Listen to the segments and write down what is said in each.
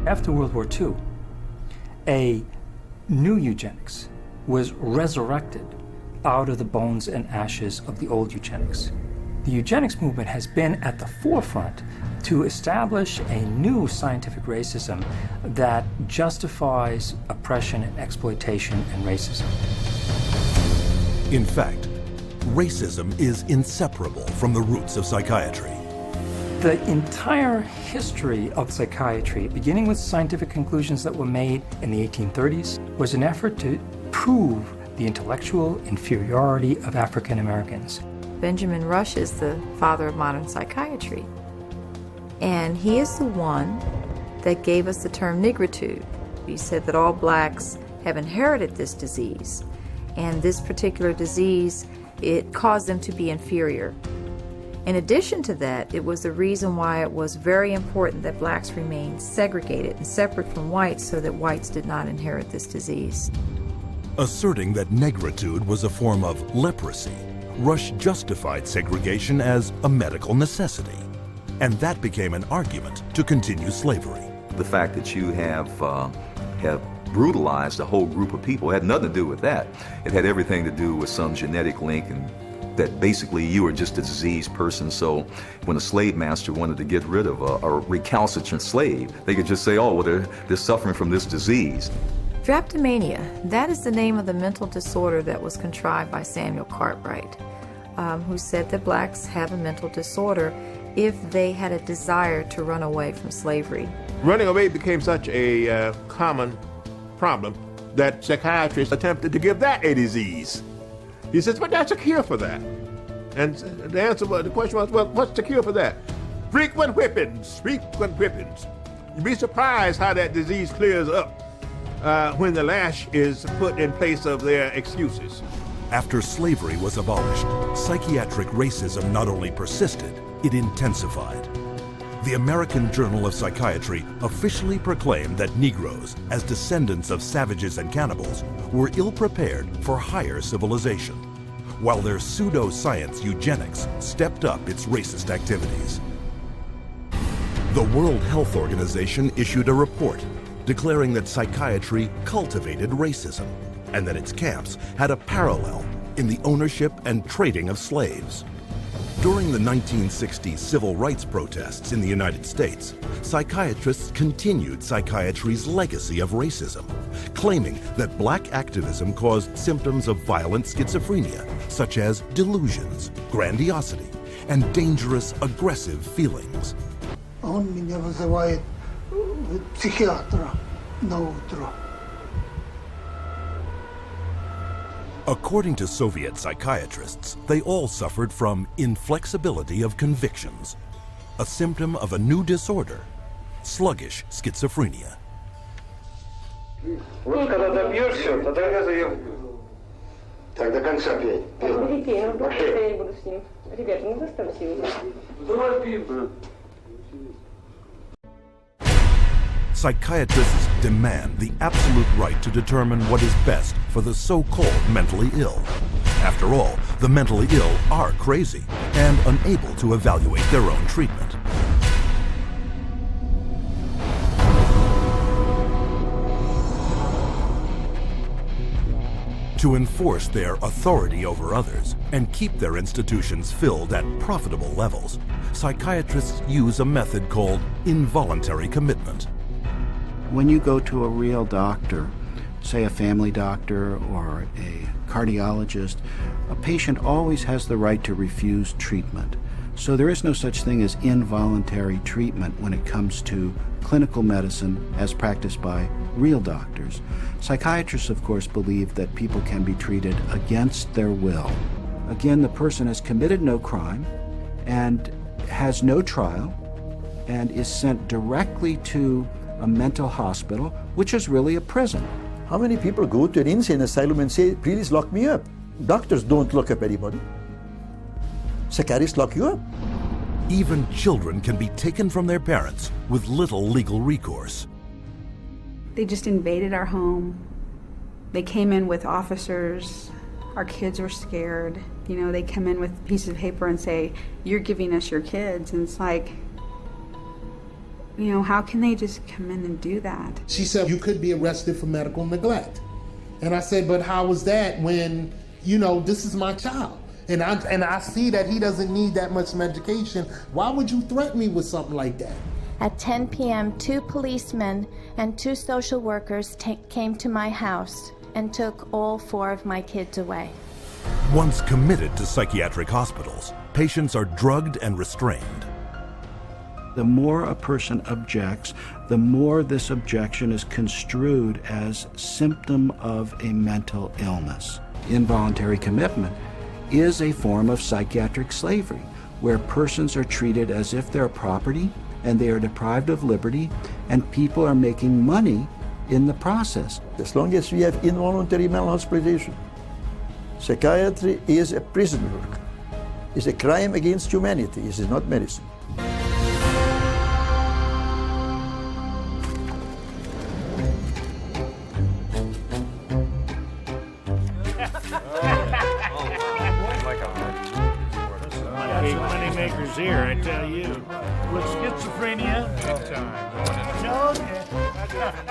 After World War II, a new eugenics was resurrected out of the bones and ashes of the old eugenics. The eugenics movement has been at the forefront to establish a new scientific racism that justifies oppression and exploitation and racism. In fact, racism is inseparable from the roots of psychiatry. The entire history of psychiatry, beginning with scientific conclusions that were made in the 1830s, was an effort to prove the intellectual inferiority of African Americans. Benjamin Rush is the father of modern psychiatry. And he is the one that gave us the term nigritude. He said that all blacks have inherited this disease. And this particular disease, it caused them to be inferior. In addition to that, it was the reason why it was very important that blacks remained segregated and separate from whites so that whites did not inherit this disease. Asserting that negritude was a form of leprosy, Rush justified segregation as a medical necessity. And that became an argument to continue slavery. The fact that you have brutalized a whole group of people had nothing to do with that. It had everything to do with some genetic link, and that basically you were just a diseased person. So when a slave master wanted to get rid of a recalcitrant slave, they could just say, oh, well, they're suffering from this disease. Drapetomania, that is the name of the mental disorder that was contrived by Samuel Cartwright, who said that blacks have a mental disorder if they had a desire to run away from slavery. Running away became such a common problem that psychiatrists attempted to give that a disease. He says, but that's a cure for that. And the question was, well, what's the cure for that? Frequent whippings, frequent whippings. You'd be surprised how that disease clears up when the lash is put in place of their excuses. After slavery was abolished, psychiatric racism not only persisted, it intensified. The American Journal of Psychiatry officially proclaimed that Negroes, as descendants of savages and cannibals, were ill-prepared for higher civilization, while their pseudo-science eugenics stepped up its racist activities. The World Health Organization issued a report declaring that psychiatry cultivated racism and that its camps had a parallel in the ownership and trading of slaves. During the 1960s civil rights protests in the United States, psychiatrists continued psychiatry's legacy of racism, claiming that black activism caused symptoms of violent schizophrenia, such as delusions, grandiosity, and dangerous, aggressive feelings. Он меня вызывает психиатра на утро. According to Soviet psychiatrists, they all suffered from inflexibility of convictions, a symptom of a new disorder, sluggish schizophrenia. Вот когда добьешь все, тогда я заем. Так до конца пей. Я не буду с ним. Ребята, ну заставьте его. Psychiatrists demand the absolute right to determine what is best for the so-called mentally ill. After all, the mentally ill are crazy and unable to evaluate their own treatment. To enforce their authority over others and keep their institutions filled at profitable levels, psychiatrists use a method called involuntary commitment. When you go to a real doctor, say a family doctor or a cardiologist, a patient always has the right to refuse treatment. So there is no such thing as involuntary treatment when it comes to clinical medicine as practiced by real doctors. Psychiatrists, of course, believe that people can be treated against their will. Again, the person has committed no crime and has no trial and is sent directly to a mental hospital, which is really a prison. How many people go to an insane asylum and say, please lock me up? Doctors don't lock up anybody. Psychiatrists lock you up. Even children can be taken from their parents with little legal recourse. They just invaded our home. They came in with officers. Our kids were scared. You know, they come in with pieces of paper and say, you're giving us your kids. And it's like, You know, how can they just come in and do that? She said, you could be arrested for medical neglect. And I said, but how was that when, you know, this is my child? And I see that he doesn't need that much medication. Why would you threaten me with something like that? At 10 p.m., 2 policemen and 2 social workers came to my house and took all 4 of my kids away. Once committed to psychiatric hospitals, patients are drugged and restrained. The more a person objects, the more this objection is construed as symptom of a mental illness. Involuntary commitment is a form of psychiatric slavery, where persons are treated as if they're property and they are deprived of liberty, and people are making money in the process. As long as we have involuntary mental hospitalization, psychiatry is a prison work. It's a crime against humanity. It is not medicine. Moneymakers here, I tell you. With schizophrenia.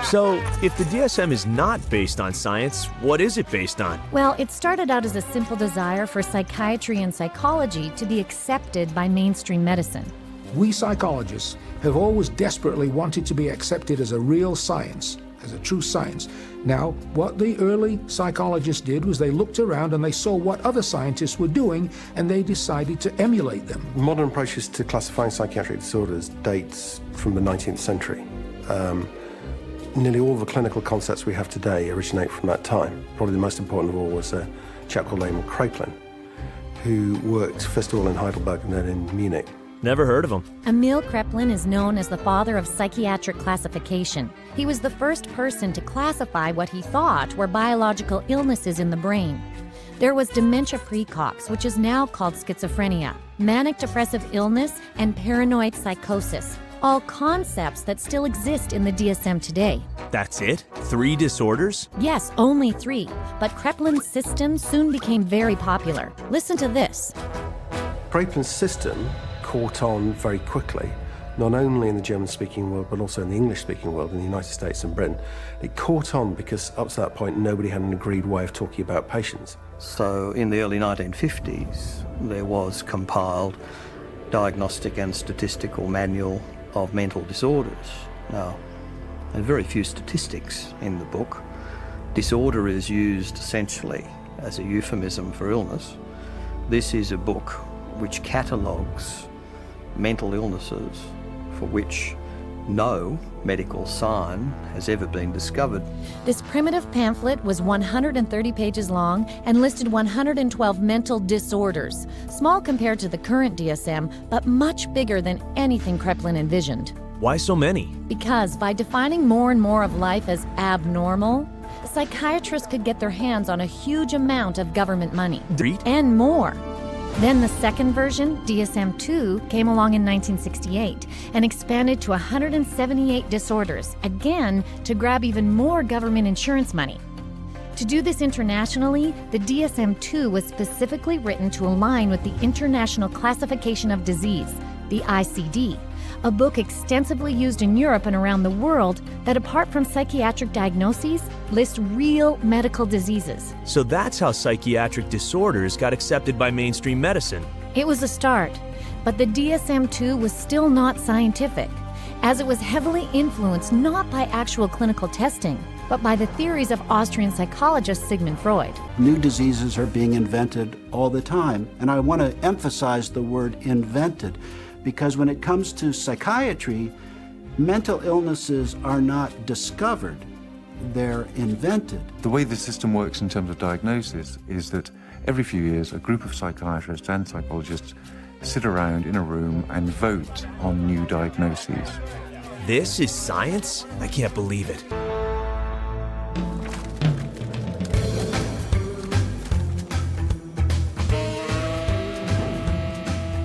So, if the DSM is not based on science, what is it based on? Well, it started out as a simple desire for psychiatry and psychology to be accepted by mainstream medicine. We psychologists have always desperately wanted to be accepted as a real science, as a true science. Now, what the early psychologists did was they looked around and they saw what other scientists were doing, and they decided to emulate them. Modern approaches to classifying psychiatric disorders dates from the 19th century. Nearly all the clinical concepts we have today originate from that time. Probably the most important of all was a chap called Emil Kraepelin, who worked first of all in Heidelberg and then in Munich. Never heard of him. Emil Kraepelin is known as the father of psychiatric classification. He was the first person to classify what he thought were biological illnesses in the brain. There was dementia praecox, which is now called schizophrenia, manic depressive illness, and paranoid psychosis, all concepts that still exist in the DSM today. That's it? 3 disorders? Yes, only 3, but Kraepelin's system soon became very popular. Listen to this. Kraepelin's system caught on very quickly, not only in the German-speaking world, but also in the English-speaking world, in the United States and Britain. It caught on because up to that point, nobody had an agreed way of talking about patients. So in the early 1950s, there was compiled Diagnostic and Statistical Manual of Mental Disorders. Now, there are very few statistics in the book. Disorder is used essentially as a euphemism for illness. This is a book which catalogues mental illnesses for which no medical sign has ever been discovered. This primitive pamphlet was 130 pages long and listed 112 mental disorders, small compared to the current DSM, but much bigger than anything Kraepelin envisioned. Why so many? Because by defining more and more of life as abnormal, psychiatrists could get their hands on a huge amount of government money. And more. Then the second version, DSM-2, came along in 1968 and expanded to 178 disorders, again to grab even more government insurance money. To do this internationally, the DSM-2 was specifically written to align with the International Classification of Disease, the ICD, a book extensively used in Europe and around the world that, apart from psychiatric diagnoses, lists real medical diseases. So that's how psychiatric disorders got accepted by mainstream medicine. It was a start, but the DSM-2 was still not scientific, as it was heavily influenced not by actual clinical testing, but by the theories of Austrian psychologist Sigmund Freud. New diseases are being invented all the time, and I want to emphasize the word invented, because when it comes to psychiatry, mental illnesses are not discovered, they're invented. The way the system works in terms of diagnosis is that every few years a group of psychiatrists and psychologists sit around in a room and vote on new diagnoses. This is science? I can't believe it.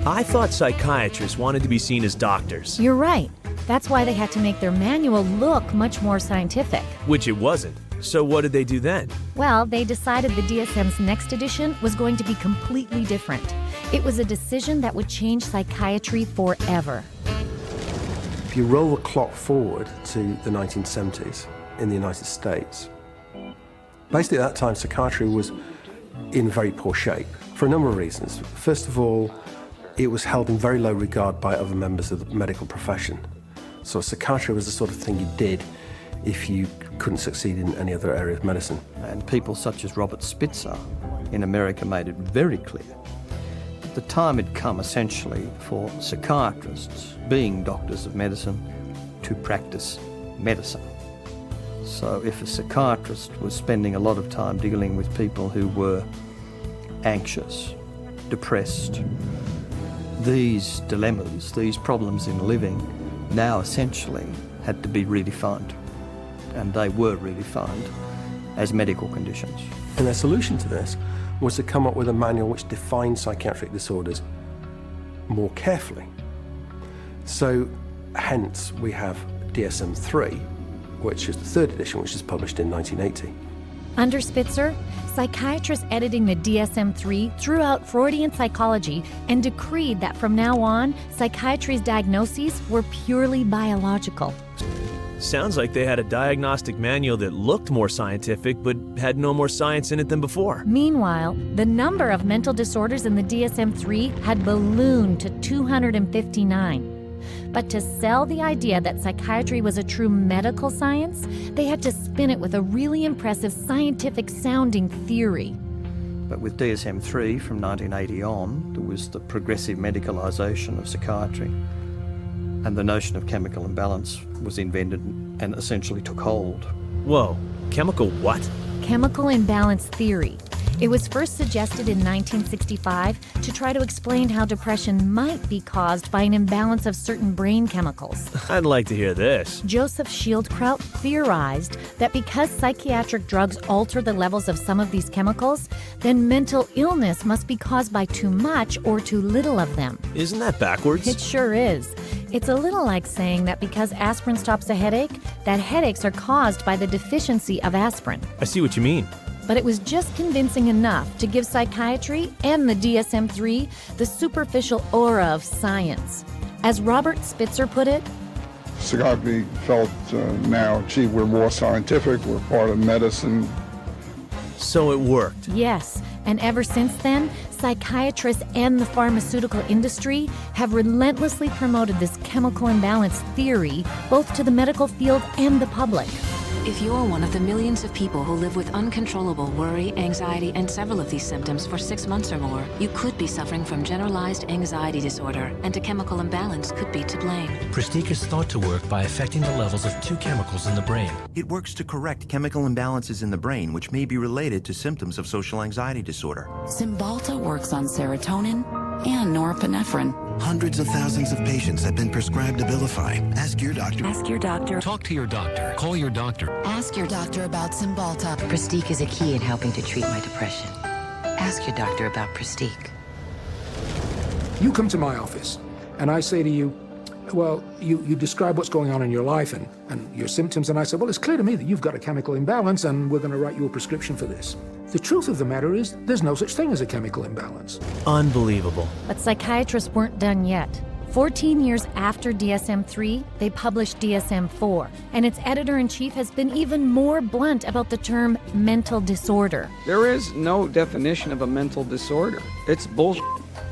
I thought psychiatrists wanted to be seen as doctors. You're right. That's why they had to make their manual look much more scientific. Which it wasn't. So what did they do then? Well, they decided the DSM's next edition was going to be completely different. It was a decision that would change psychiatry forever. If you roll the clock forward to the 1970s in the United States, basically at that time psychiatry was in very poor shape for a number of reasons. First of all, it was held in very low regard by other members of the medical profession. So psychiatry was the sort of thing you did if you couldn't succeed in any other area of medicine. And people such as Robert Spitzer in America made it very clear that the time had come essentially for psychiatrists, being doctors of medicine, to practice medicine. So if a psychiatrist was spending a lot of time dealing with people who were anxious, depressed, these dilemmas, these problems in living now essentially had to be redefined. And they were redefined as medical conditions. And their solution to this was to come up with a manual which defined psychiatric disorders more carefully. So hence we have DSM-3, which is the third edition, which is published in 1980. Under Spitzer, psychiatrists editing the DSM-3 threw out Freudian psychology and decreed that from now on, psychiatry's diagnoses were purely biological. Sounds like they had a diagnostic manual that looked more scientific but had no more science in it than before. Meanwhile, the number of mental disorders in the DSM-3 had ballooned to 259. But to sell the idea that psychiatry was a true medical science, they had to spin it with a really impressive scientific-sounding theory. But with DSM-3 from 1980 on, there was the progressive medicalisation of psychiatry, and the notion of chemical imbalance was invented and essentially took hold. Whoa, chemical what? Chemical imbalance theory. It was first suggested in 1965 to try to explain how depression might be caused by an imbalance of certain brain chemicals. I'd like to hear this. Joseph Schildkraut theorized that because psychiatric drugs alter the levels of some of these chemicals, then mental illness must be caused by too much or too little of them. Isn't that backwards? It sure is. It's a little like saying that because aspirin stops a headache, that headaches are caused by the deficiency of aspirin. I see what you mean. But it was just convincing enough to give psychiatry and the DSM-3 the superficial aura of science. As Robert Spitzer put it, psychiatry felt now, gee, we're more scientific, we're part of medicine. So it worked. Yes, and ever since then, psychiatrists and the pharmaceutical industry have relentlessly promoted this chemical imbalance theory, both to the medical field and the public. If you're one of the millions of people who live with uncontrollable worry, anxiety, and several of these symptoms for 6 months or more, you could be suffering from generalized anxiety disorder, and a chemical imbalance could be to blame. Pristique is thought to work by affecting the levels of two chemicals in the brain. It works to correct chemical imbalances in the brain, which may be related to symptoms of social anxiety disorder. Cymbalta works on serotonin and norepinephrine. Hundreds of thousands of patients have been prescribed Abilify. Ask your doctor. Ask your doctor. Talk to your doctor. Call your doctor. Ask your doctor about Cymbalta. Pristique is a key in helping to treat my depression. Ask your doctor about Pristique. You come to my office, and I say to you, well, you describe what's going on in your life and your symptoms, and I say, well, it's clear to me that you've got a chemical imbalance, and we're going to write you a prescription for this. The truth of the matter is, there's no such thing as a chemical imbalance. Unbelievable. But psychiatrists weren't done yet. 14 years after DSM-3, they published DSM-4, and its editor-in-chief has been even more blunt about the term mental disorder. There is no definition of a mental disorder. It's bullshit.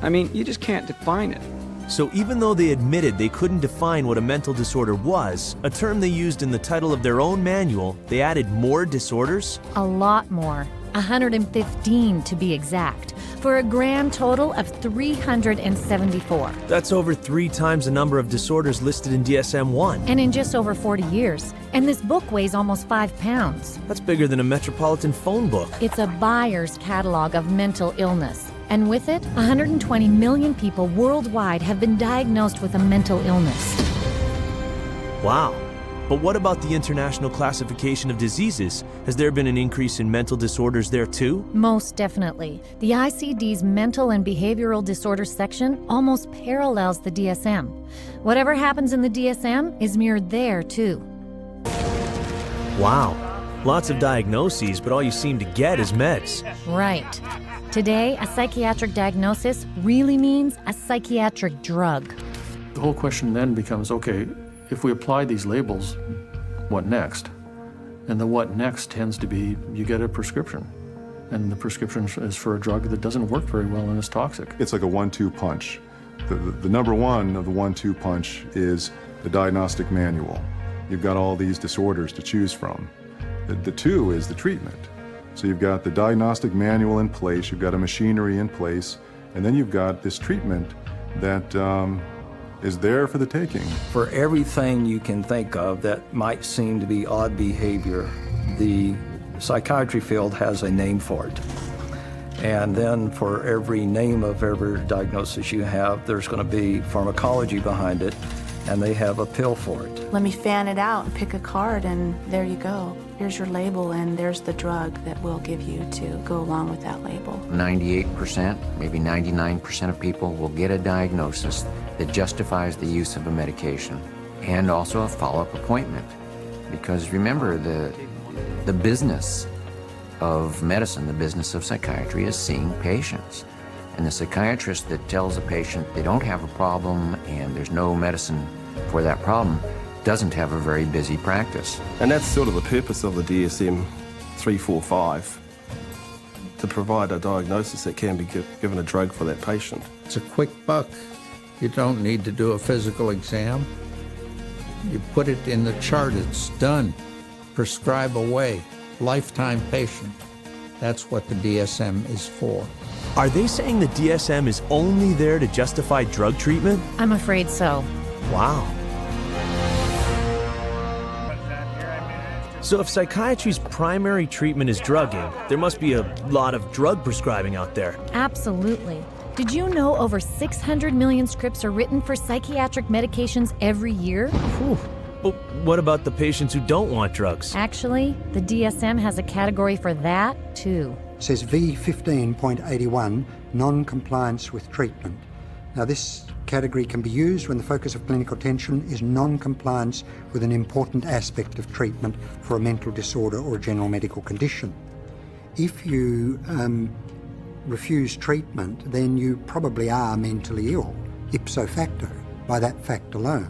I mean, you just can't define it. So even though they admitted they couldn't define what a mental disorder was, a term they used in the title of their own manual, they added more disorders? A lot more. 115 to be exact, for a grand total of 374. That's over 3 times the number of disorders listed in DSM-1. And in just over 40 years. And this book weighs almost 5 pounds. That's bigger than a Metropolitan phone book. It's a buyer's catalog of mental illness. And with it, 120 million people worldwide have been diagnosed with a mental illness. Wow. But what about the International Classification of Diseases? Has there been an increase in mental disorders there too? Most definitely. The ICD's Mental and Behavioral Disorders section almost parallels the DSM. Whatever happens in the DSM is mirrored there too. Wow. Lots of diagnoses, but all you seem to get is meds. Right. Today, a psychiatric diagnosis really means a psychiatric drug. The whole question then becomes, okay, if we apply these labels, what next? And the what next tends to be you get a prescription. And the prescription is for a drug that doesn't work very well and is toxic. It's like a 1-2 punch. The number one of the 1-2 punch is the diagnostic manual. You've got all these disorders to choose from. The two is the treatment. So you've got the diagnostic manual in place, you've got a machinery in place, and then you've got this treatment that is there for the taking. For everything you can think of that might seem to be odd behavior, the psychiatry field has a name for it. And then for every name of every diagnosis you have, there's going to be pharmacology behind it, and they have a pill for it. Let me fan it out and pick a card, and there you go. Here's your label, and there's the drug that we'll give you to go along with that label. 98%, maybe 99% of people will get a diagnosis that justifies the use of a medication and also a follow-up appointment. Because remember, the business of medicine, the business of psychiatry, is seeing patients. And the psychiatrist that tells a patient they don't have a problem and there's no medicine for that problem doesn't have a very busy practice. And that's sort of the purpose of the DSM-345, to provide a diagnosis that can be given a drug for that patient. It's a quick buck. You don't need to do a physical exam. You put it in the chart, it's done. Prescribe away, lifetime patient. That's what the DSM is for. Are they saying the DSM is only there to justify drug treatment? I'm afraid so. Wow. So if psychiatry's primary treatment is drugging, there must be a lot of drug prescribing out there. Absolutely. Did you know over 600 million scripts are written for psychiatric medications every year? Whew. But what about the patients who don't want drugs? Actually, the DSM has a category for that, too. It says V15.81, non-compliance with treatment. Now, this category can be used when the focus of clinical attention is non-compliance with an important aspect of treatment for a mental disorder or a general medical condition. If you refuse treatment, then you probably are mentally ill, ipso facto, by that fact alone.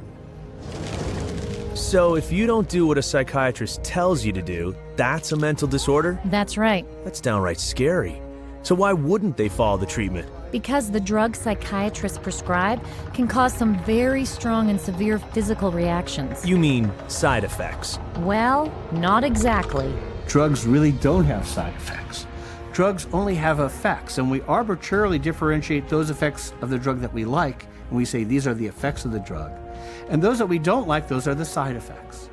So if you don't do what a psychiatrist tells you to do, that's a mental disorder? That's right. That's downright scary. So why wouldn't they follow the treatment? Because the drugs psychiatrists prescribe can cause some very strong and severe physical reactions. You mean side effects? Well, not exactly. Drugs really don't have side effects. Drugs only have effects, and we arbitrarily differentiate those effects of the drug that we like, and we say these are the effects of the drug. And those that we don't like, those are the side effects.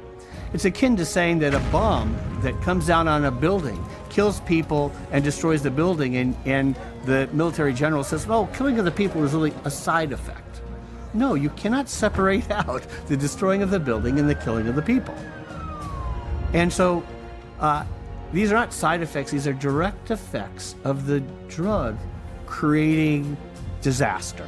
It's akin to saying that a bomb that comes down on a building kills people and destroys the building, and the military general says, oh, killing of the people is really a side effect. No, you cannot separate out the destroying of the building and the killing of the people. And so these are not side effects, these are direct effects of the drug creating disaster.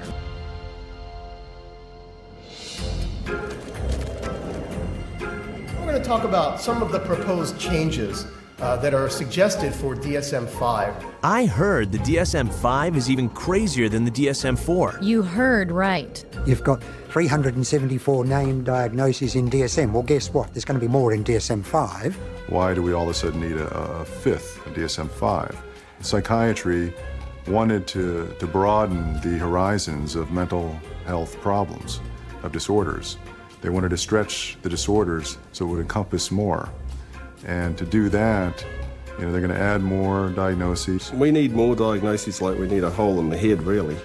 We're going to talk about some of the proposed changes that are suggested for DSM-5. I heard the DSM-5 is even crazier than the DSM-4. You heard right. You've got 374 named diagnoses in DSM. Well, guess what? There's going to be more in DSM-5. Why do we all of a sudden need a fifth DSM-5? Psychiatry wanted to broaden the horizons of mental health problems, of disorders. They wanted to stretch the disorders so it would encompass more. And to do that, they're going to add more diagnoses. We need more diagnoses, like we need a hole in the head, really.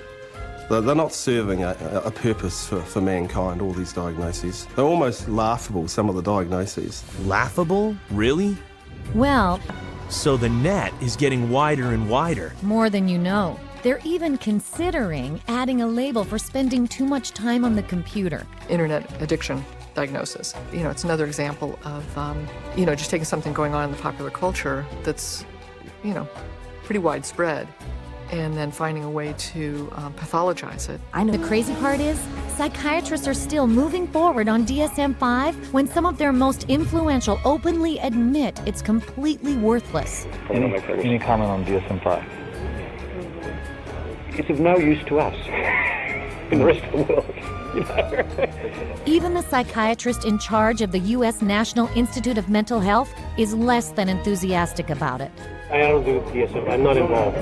They're not serving a purpose for mankind, all these diagnoses. They're almost laughable, some of the diagnoses. Laughable? Really? Well, so the net is getting wider and wider. More than you know. They're even considering adding a label for spending too much time on the computer. Internet addiction diagnosis. It's another example of, just taking something going on in the popular culture that's, pretty widespread, and then finding a way to pathologize it. I know. The crazy part is, psychiatrists are still moving forward on DSM-5 when some of their most influential openly admit it's completely worthless. Any comment on DSM-5? It's of no use to us in the rest of the world. You know? Even the psychiatrist in charge of the U.S. National Institute of Mental Health is less than enthusiastic about it. I don't do DSM. I'm not involved.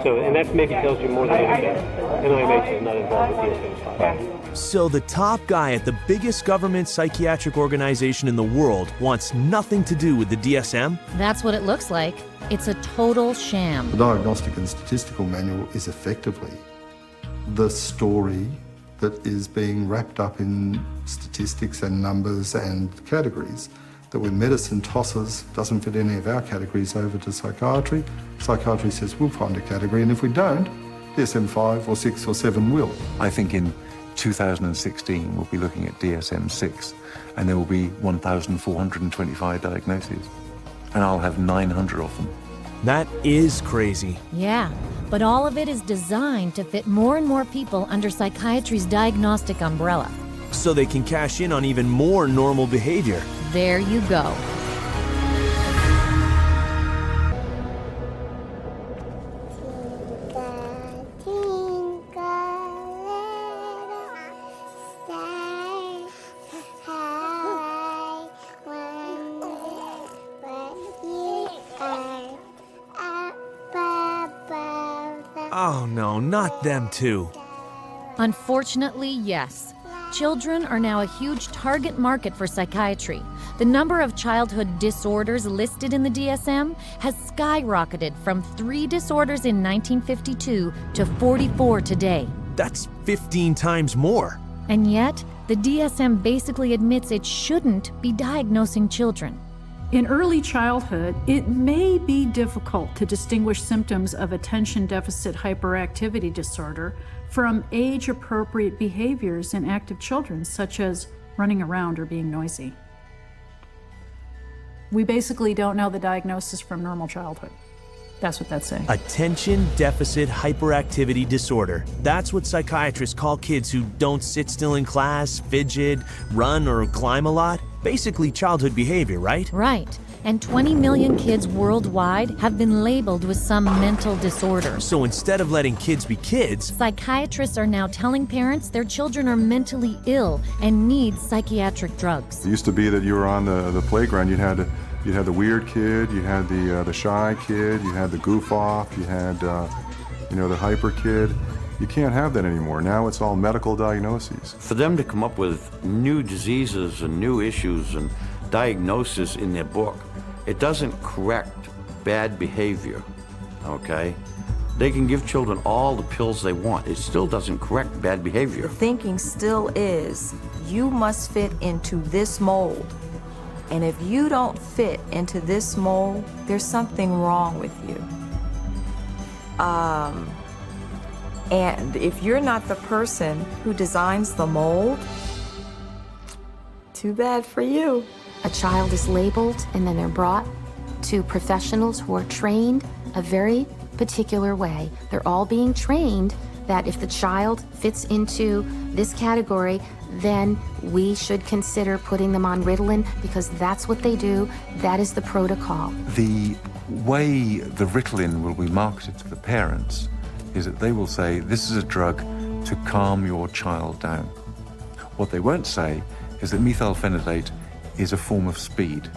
So, and that maybe tells you more than anything. NIMH is not involved with DSM. So the top guy at the biggest government psychiatric organization in the world wants nothing to do with the DSM? That's what it looks like. It's a total sham. The Diagnostic and Statistical Manual is effectively the story that is being wrapped up in statistics and numbers and categories, that when medicine tosses, doesn't fit any of our categories over to psychiatry, psychiatry says we'll find a category, and if we don't, DSM-5 or 6 or 7 will. I think in 2016 we'll be looking at DSM-6 and there will be 1,425 diagnoses, and I'll have 900 of them. That is crazy. Yeah, but all of it is designed to fit more and more people under psychiatry's diagnostic umbrella. So they can cash in on even more normal behavior. There you go. Oh no, not them too. Unfortunately, yes. Children are now a huge target market for psychiatry. The number of childhood disorders listed in the DSM has skyrocketed from 3 disorders in 1952 to 44 today. That's 15 times more. And yet, the DSM basically admits it shouldn't be diagnosing children. In early childhood, it may be difficult to distinguish symptoms of attention deficit hyperactivity disorder from age-appropriate behaviors in active children, such as running around or being noisy. We basically don't know the diagnosis from normal childhood. That's what that's saying. Attention deficit hyperactivity disorder. That's what psychiatrists call kids who don't sit still in class, fidget, run, or climb a lot. Basically childhood behavior, right? Right. And 20 million kids worldwide have been labeled with some mental disorder. So instead of letting kids be kids, psychiatrists are now telling parents their children are mentally ill and need psychiatric drugs. It used to be that you were on the playground, you'd had the weird kid, you had the shy kid, you had the goof off, you had the hyper kid. You can't have that anymore. Now it's all medical diagnoses. For them to come up with new diseases and new issues and diagnosis in their book, it doesn't correct bad behavior, okay? They can give children all the pills they want. It still doesn't correct bad behavior. The thinking still is, you must fit into this mold. And if you don't fit into this mold, there's something wrong with you. And if you're not the person who designs the mold, too bad for you. A child is labeled and then they're brought to professionals who are trained a very particular way. They're all being trained that if the child fits into this category, then we should consider putting them on Ritalin because that's what they do. That is the protocol. The way the Ritalin will be marketed to the parents is that they will say, this is a drug to calm your child down. What they won't say is that methylphenidate is a form of speed.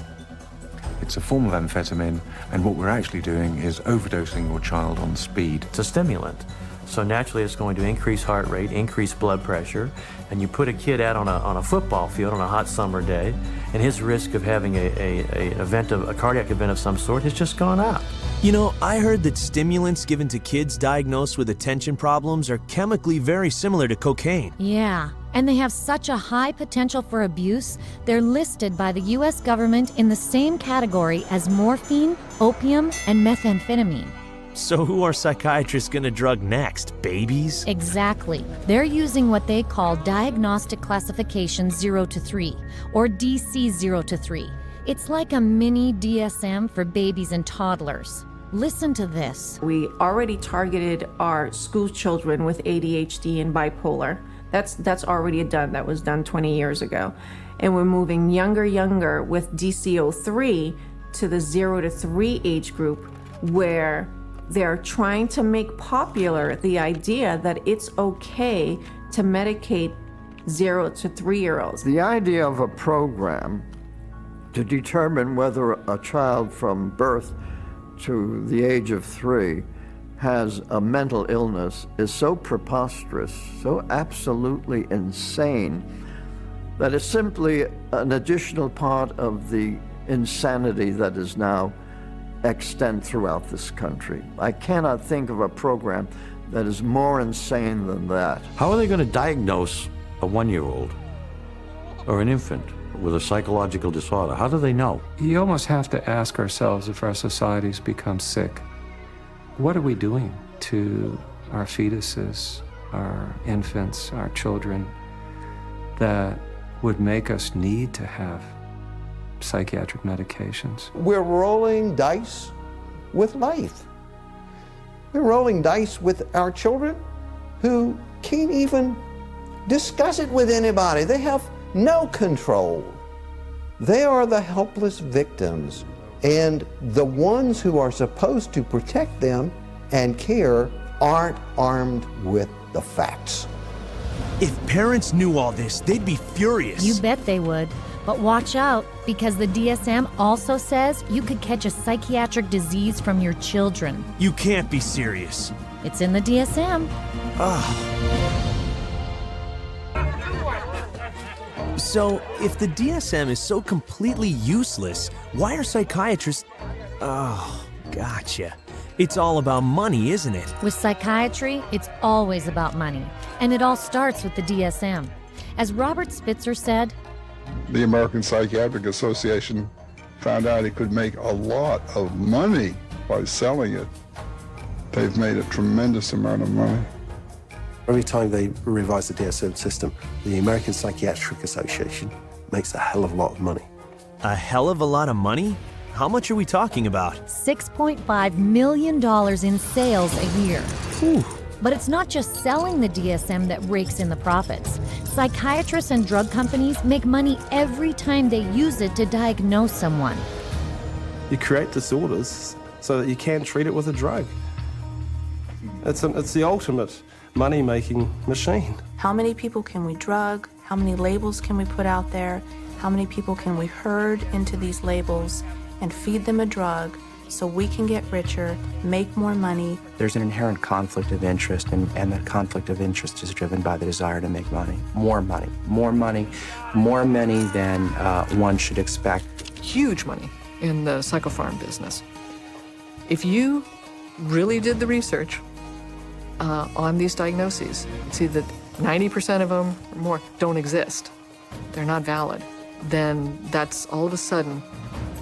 It's a form of amphetamine, and what we're actually doing is overdosing your child on speed. It's a stimulant. So naturally it's going to increase heart rate, increase blood pressure, and you put a kid out on a football field on a hot summer day, and his risk of having a cardiac event of some sort has just gone up. You know, I heard that stimulants given to kids diagnosed with attention problems are chemically very similar to cocaine. Yeah, and they have such a high potential for abuse, they're listed by the US government in the same category as morphine, opium, and methamphetamine. So who are psychiatrists gonna drug next? Babies? Exactly. They're using what they call Diagnostic Classification 0 to 3, or DC 0 to 3. It's like a mini DSM for babies and toddlers. Listen to this. We already targeted our school children with ADHD and bipolar. That's already done. That was done 20 years ago. And we're moving younger with DC-03 to the 0 to 3 age group, where they're trying to make popular the idea that it's okay to medicate 0 to 3-year-olds. The idea of a program to determine whether a child from birth to the age of 3 has a mental illness is so preposterous, so absolutely insane, that it's simply an additional part of the insanity that is now extant throughout this country. I cannot think of a program that is more insane than that. How are they going to diagnose a 1-year-old or an infant with a psychological disorder? How do they know? You almost have to ask ourselves, if our societies become sick, what are we doing to our fetuses, our infants, our children, that would make us need to have psychiatric medications? We're rolling dice with life. We're rolling dice with our children who can't even discuss it with anybody. They have no control. They are the helpless victims, and the ones who are supposed to protect them and care aren't armed with the facts. If parents knew all this, they'd be furious. You bet they would. But watch out, because the DSM also says you could catch a psychiatric disease from your children. You can't be serious. It's in the DSM. So, if the DSM is so completely useless, why are psychiatrists... Oh, gotcha. It's all about money, isn't it? With psychiatry, it's always about money. And it all starts with the DSM. As Robert Spitzer said, the American Psychiatric Association found out it could make a lot of money by selling it. They've made a tremendous amount of money. Every time they revise the DSM system, the American Psychiatric Association makes a hell of a lot of money. A hell of a lot of money? How much are we talking about? $6.5 million in sales a year. Whew. But it's not just selling the DSM that rakes in the profits. Psychiatrists and drug companies make money every time they use it to diagnose someone. You create disorders so that you can treat it with a drug. It's the ultimate money-making machine. How many people can we drug? How many labels can we put out there? How many people can we herd into these labels and feed them a drug so we can get richer, make more money? There's an inherent conflict of interest, and that conflict of interest is driven by the desire to make money. More money, more money, more money than one should expect. Huge money in the psychopharm business. If you really did the research on these diagnoses, you'd see that 90% of them or more don't exist. They're not valid. Then that's all of a sudden,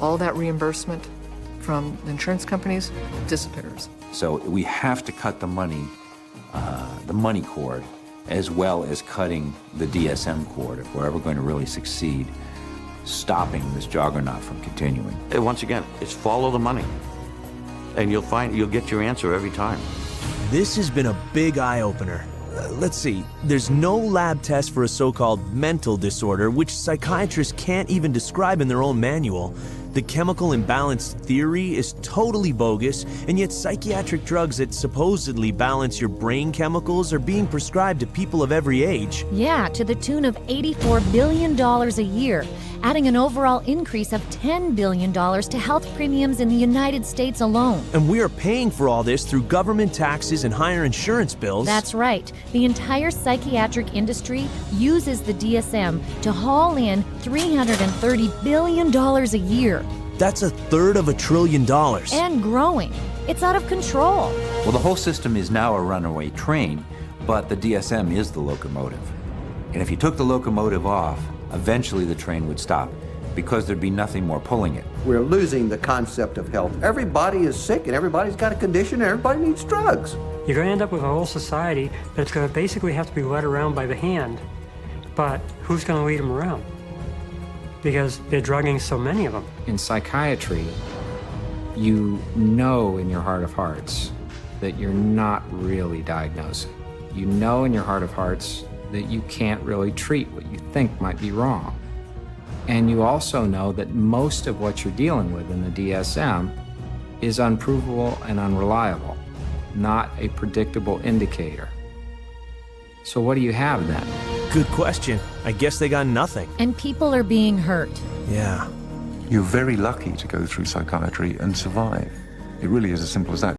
all that reimbursement from the insurance companies disappears. So we have to cut the money cord, as well as cutting the DSM cord if we're ever going to really succeed stopping this juggernaut from continuing. And once again, it's follow the money. And you'll get your answer every time. This has been a big eye-opener. Let's see, there's no lab test for a so-called mental disorder, which psychiatrists can't even describe in their own manual. The chemical imbalance theory is totally bogus, and yet psychiatric drugs that supposedly balance your brain chemicals are being prescribed to people of every age. Yeah, to the tune of $84 billion a year, adding an overall increase of $10 billion to health premiums in the United States alone. And we are paying for all this through government taxes and higher insurance bills. That's right. The entire psychiatric industry uses the DSM to haul in $330 billion a year. That's $1/3 trillion. And growing. It's out of control. Well, the whole system is now a runaway train, but the DSM is the locomotive. And if you took the locomotive off, eventually the train would stop because there'd be nothing more pulling it. We're losing the concept of health. Everybody is sick and everybody's got a condition and everybody needs drugs. You're going to end up with a whole society that's going to basically have to be led around by the hand. But who's going to lead them around? Because they're drugging so many of them. In psychiatry, you know in your heart of hearts that you're not really diagnosing. You know in your heart of hearts that you can't really treat what you think might be wrong. And you also know that most of what you're dealing with in the DSM is unprovable and unreliable, not a predictable indicator. So what do you have then? Good question. I guess they got nothing. And people are being hurt. Yeah. You're very lucky to go through psychiatry and survive. It really is as simple as that.